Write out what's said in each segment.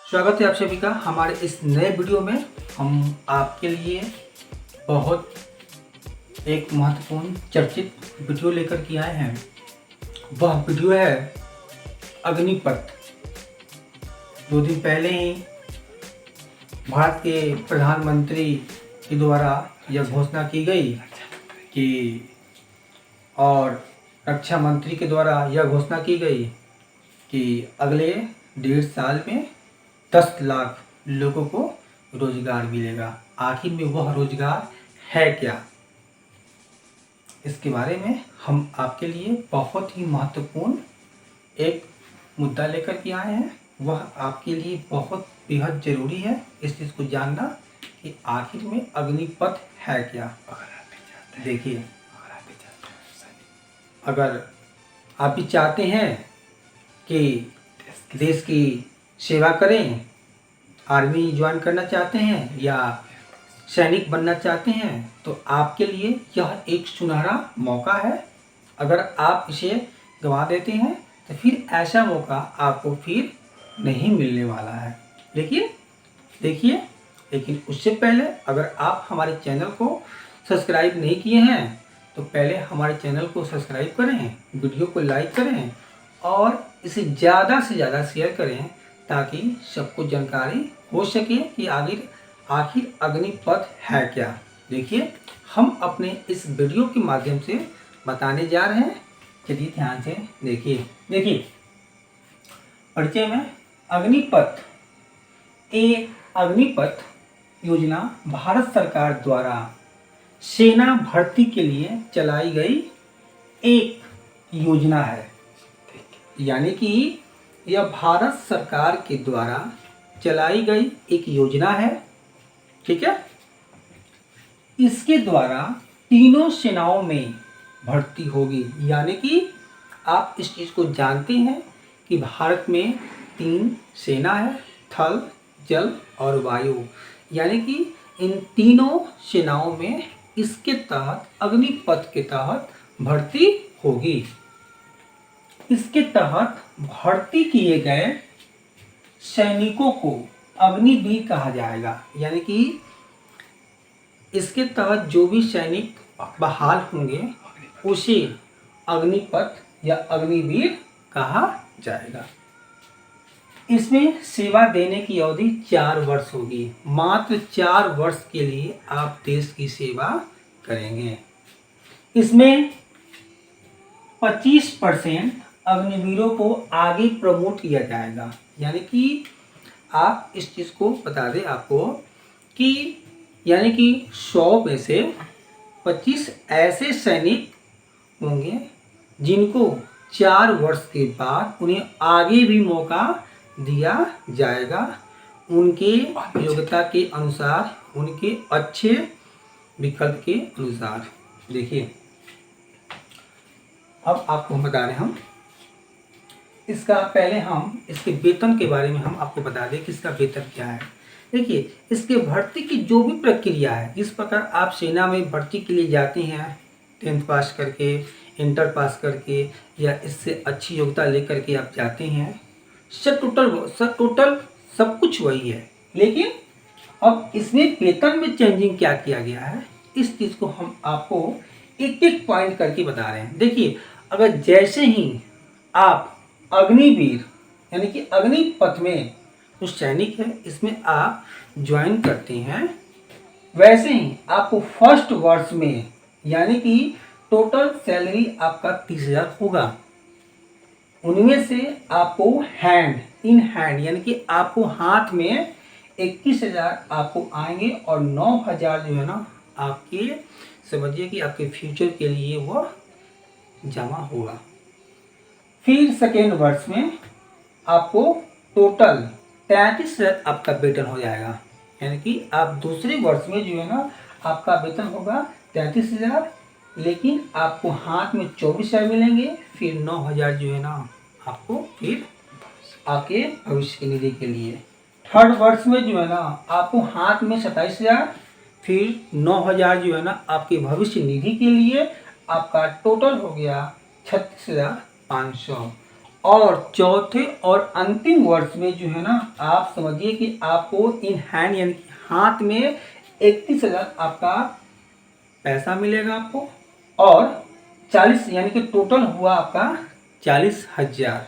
स्वागत है आप सभी का हमारे इस नए वीडियो में। हम आपके लिए बहुत एक महत्वपूर्ण चर्चित वीडियो लेकर के आए हैं। वह वीडियो है अग्निपथ। 2 दिन पहले ही भारत के प्रधानमंत्री के द्वारा यह घोषणा की गई कि और रक्षा मंत्री के द्वारा यह घोषणा की गई कि अगले 1.5 साल में 10 लाख लोगों को रोजगार मिलेगा। आखिर में वह रोजगार है क्या, इसके बारे में हम आपके लिए बहुत ही महत्वपूर्ण एक मुद्दा लेकर के आए हैं। वह आपके लिए बहुत बेहद ज़रूरी है इस चीज़ को जानना कि आखिर में अग्निपथ है क्या। देखिए, अगर आप भी चाहते हैं कि देश की सेवा करें, आर्मी ज्वाइन करना चाहते हैं या सैनिक बनना चाहते हैं, तो आपके लिए यह एक सुनहरा मौका है। अगर आप इसे गंवा देते हैं तो फिर ऐसा मौका आपको फिर नहीं मिलने वाला है। लेकिन उससे पहले अगर आप हमारे चैनल को सब्सक्राइब नहीं किए हैं तो पहले हमारे चैनल को सब्सक्राइब करें, वीडियो को लाइक करें और इसे ज़्यादा से ज़्यादा शेयर करें ताकि सबको जानकारी हो सके कि आखिर अग्निपथ है क्या। देखिए, हम अपने इस वीडियो के माध्यम से बताने जा रहे हैं। चलिए ध्यान से देखिए परिचय में अग्निपथ योजना भारत सरकार द्वारा सेना भर्ती के लिए चलाई गई एक योजना है। यानी कि यह भारत सरकार के द्वारा चलाई गई एक योजना है, ठीक है। इसके द्वारा तीनों सेनाओं में भर्ती होगी। यानी कि आप इस चीज़ को जानते हैं कि भारत में 3 सेना है, थल, जल और वायु। यानी कि इन तीनों सेनाओं में इसके तहत अग्निपथ के तहत भर्ती होगी। इसके तहत भर्ती किए गए सैनिकों को अग्निवीर कहा जाएगा। यानी कि इसके तहत जो भी सैनिक बहाल होंगे उसे अग्निपथ या अग्निवीर कहा जाएगा। इसमें सेवा देने की अवधि 4 वर्ष होगी। मात्र 4 वर्ष के लिए आप देश की सेवा करेंगे। इसमें 25% अग्निवीरों को आगे प्रमोट किया जाएगा। यानी कि आप इस चीज़ को बता दें आपको कि यानी कि 100 में से 25 ऐसे सैनिक होंगे जिनको 4 वर्ष के बाद उन्हें आगे भी मौका दिया जाएगा उनके योग्यता के अनुसार, उनके अच्छे विकल्प के अनुसार। देखिए, अब आपको हम बता रहे हैं पहले हम इसके वेतन के बारे में हम आपको बता दें कि इसका वेतन क्या है। देखिए, इसके भर्ती की जो भी प्रक्रिया है, जिस प्रकार आप सेना में भर्ती के लिए जाते हैं 10th पास करके, इंटर पास करके या इससे अच्छी योग्यता लेकर के आप जाते हैं, टोटल सब कुछ वही है। लेकिन अब इसमें वेतन में चेंजिंग क्या किया गया है, इस चीज़ को हम आपको एक पॉइंट करके बता रहे हैं। देखिए, अगर जैसे ही आप अग्निवीर यानी कि अग्निपथ में जो सैनिक है इसमें आप ज्वाइन करते हैं, वैसे ही आपको फर्स्ट वर्ष में यानी कि टोटल सैलरी आपका 30,000 होगा। उनमें से आपको इन हैंड यानी कि आपको हाथ में 21,000 आपको आएंगे और 9,000 जो है ना आपके समझिए कि आपके फ्यूचर के लिए वो जमा होगा। फिर सेकेंड वर्ष में आपको टोटल 33,000 आपका वेतन हो जाएगा। यानी कि आप दूसरे वर्ष में जो है ना आपका वेतन होगा 33,000, लेकिन आपको हाथ में 24,000 मिलेंगे। फिर 9,000 जो है ना आपको फिर आपके भविष्य की निधि के लिए। थर्ड वर्ष में जो है ना आपको हाथ में 27,000, फिर 9,000 जो है ना आपके भविष्य निधि के लिए। आपका टोटल हो गया 36,500। और चौथे और अंतिम वर्ष में जो है ना, आप समझिए कि आपको इन हैंड यानी कि हाथ में 31,000 आपका पैसा मिलेगा आपको, और 40 यानी कि टोटल हुआ आपका 40,000,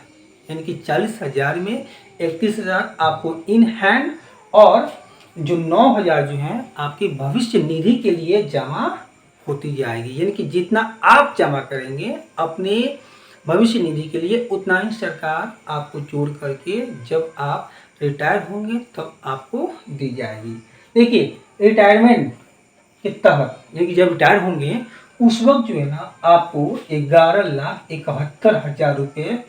यानी कि 40,000 में 31,000 आपको इन हैंड, और जो 9,000 जो है आपकी भविष्य निधि के लिए जमा होती जाएगी। यानी कि जितना आप जमा करेंगे अपने भविष्य निधि के लिए, उतना ही सरकार आपको जोड़ करके जब आप रिटायर होंगे तब आपको दी जाएगी। देखिए, रिटायरमेंट के तहत यानी कि जब रिटायर होंगे उस वक्त जो है ना, आपको 11,71,000 रुपये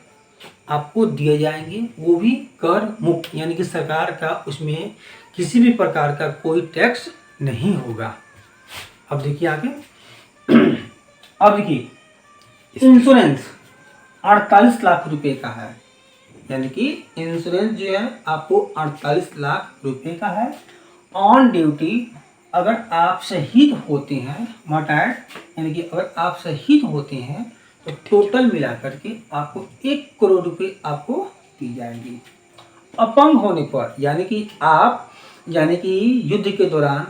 आपको दिए जाएंगे, वो भी कर मुक्त, यानी कि सरकार का उसमें किसी भी प्रकार का कोई टैक्स नहीं होगा। अब देखिए आगे। अब देखिए, इंश्योरेंस 48 लाख रुपए का है, यानी कि इंश्योरेंस जो है आपको 48 लाख रुपए का है। ऑन ड्यूटी अगर आप शहीद होते हैं, मार्टायर्ड, यानी कि अगर आप शहीद होते हैं तो टोटल मिला करके आपको 1 करोड़ रुपए आपको दी जाएगी। अपंग होने पर, यानी कि युद्ध के दौरान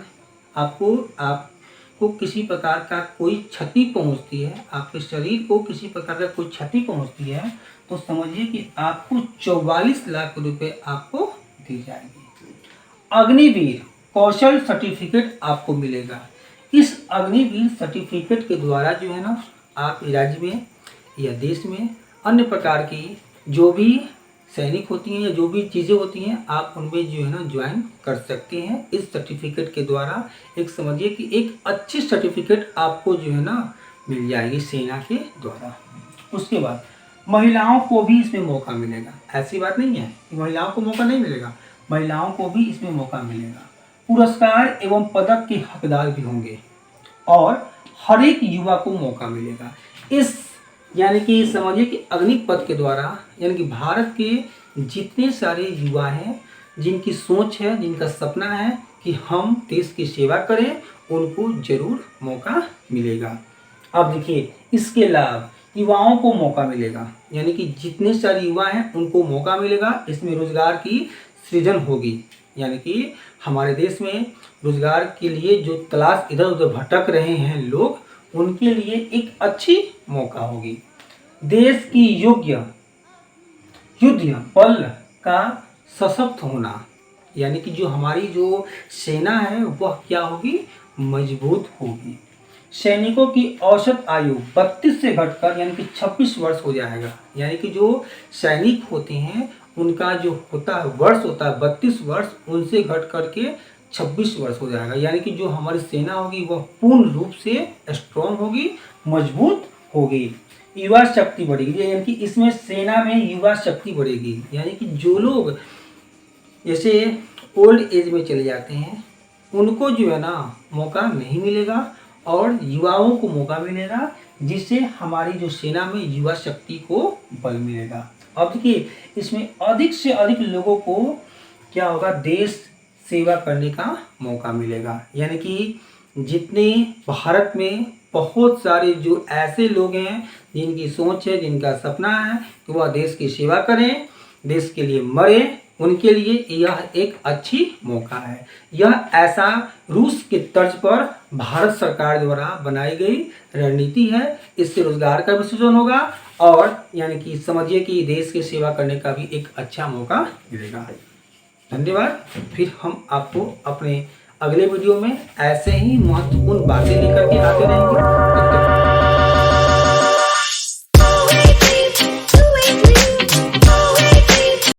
आपको किसी प्रकार का कोई क्षति पहुंचती है, आपके शरीर को किसी प्रकार का कोई क्षति पहुंचती है, तो समझिए कि आपको 44 लाख रुपए आपको दी जाएगी। अग्निवीर कौशल सर्टिफिकेट आपको मिलेगा। इस अग्निवीर सर्टिफिकेट के द्वारा जो है ना, आप राज्य में या देश में अन्य प्रकार की जो भी सैनिक होती हैं या जो भी चीज़ें होती हैं, आप उनमें जो है ना ज्वाइन कर सकते हैं इस सर्टिफिकेट के द्वारा। एक समझिए कि एक अच्छी सर्टिफिकेट आपको जो है ना मिल जाएगी सेना के द्वारा। उसके बाद महिलाओं को भी इसमें मौका मिलेगा। ऐसी बात नहीं है कि महिलाओं को मौका नहीं मिलेगा, महिलाओं को भी इसमें मौका मिलेगा। पुरस्कार एवं पदक के हकदार भी होंगे और हर एक युवा को मौका मिलेगा। इस यानी कि समझिए कि अग्निपथ के द्वारा, यानी कि भारत के जितने सारे युवा हैं, जिनकी सोच है, जिनका सपना है कि हम देश की सेवा करें, उनको जरूर मौका मिलेगा। अब देखिए, इसके लाभ युवाओं को मौका मिलेगा, यानी कि जितने सारे युवा हैं उनको मौका मिलेगा। इसमें रोजगार की सृजन होगी, यानी कि हमारे देश में रोजगार के लिए जो तलाश इधर उधर भटक रहे हैं लोग, उनके लिए एक अच्छी मौका होगी। देश की योग्य युद्ध बल का सशक्त होना, यानी कि जो हमारी जो सेना है वह क्या होगी, मजबूत होगी। सैनिकों की औसत आयु 32 से घटकर यानी कि 26 वर्ष हो जाएगा। यानी कि जो सैनिक होते हैं उनका जो वर्ष होता है 32 वर्ष, उनसे घट करके 26 वर्ष हो जाएगा। यानी कि जो हमारी सेना होगी वह पूर्ण रूप से स्ट्रॉन्ग होगी, मजबूत होगी। युवा शक्ति बढ़ेगी, यानी कि इसमें सेना में युवा शक्ति बढ़ेगी। यानी कि जो लोग जैसे ओल्ड एज में चले जाते हैं उनको जो है ना मौका नहीं मिलेगा और युवाओं को मौका मिलेगा, जिससे हमारी जो सेना में युवा शक्ति को बल मिलेगा। अब देखिए, इसमें अधिक से अधिक लोगों को क्या होगा, देश सेवा करने का मौका मिलेगा। यानी कि जितने भारत में बहुत सारे जो ऐसे लोग हैं जिनकी सोच है, जिनका सपना है कि वह देश की सेवा करें, देश के लिए मरे, उनके लिए यह एक अच्छी मौका है। यह ऐसा रूस के तर्ज पर भारत सरकार द्वारा बनाई गई रणनीति है। इससे रोजगार का भी सृजन होगा और यानी कि समझिए कि देश की सेवा करने का भी एक अच्छा मौका मिलेगा। धन्यवाद। फिर हम आपको अपने अगले वीडियो में ऐसे ही महत्वपूर्ण बातें लेकर के आते रहेंगे।